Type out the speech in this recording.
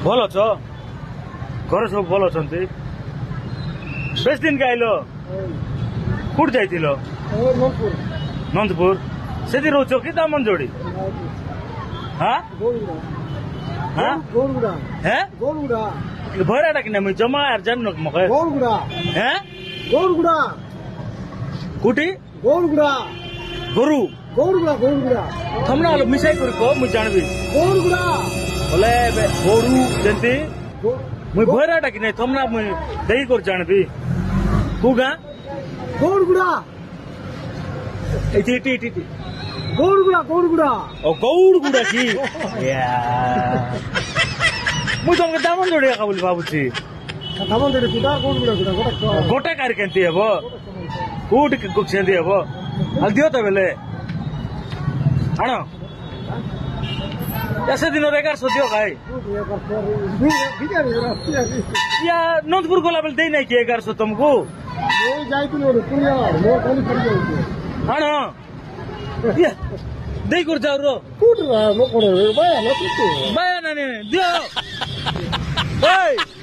ଭଲ ଅଛ ଘରେ ସବୁ ଭଲ ଅଛନ୍ତି ବେଶ ଦିନ ଆଇଲ କୋଉଠି ଯାଇଥିଲ ନନ୍ଦପୁର ସେଠି ରହୁଛ କି ଦାମନଯୋଡ଼ି भैरा डाकिना मुझे जमा यार जान मके गौरगुड़ा हैं गौरगुड़ा कुटी गौरगुड़ा गुरु गौरगुड़ा गौरगुड़ा थमना मिसाई करको मुझे जानबी गौरगुड़ा बोले गोरु जंती मुझे भैरा डाकिना थमना मुझे देई कर जानबी कुगा गौरगुड़ा इटी इटी इटी गौरगुड़ा गौरगुड़ा ओ गौरगुड़ा की यार मुझे तुमके दामनଯୋଡ଼ି का बोली बाबूजी दामनଯୋଡ଼ି कुटा गौरगुड़ा कुटा गोटा कार केंती है वो कूट कुछ सेंती है वो हल दियो तो बेले आनो ऐसे दिनों रेगार सोचियो भाई या नंदपुर को लेवल दे नहीं किए गार सो तुमको आनो या दे कर जाओ रो कूट रहा नो करे बाया नो बाया ना दियो ओए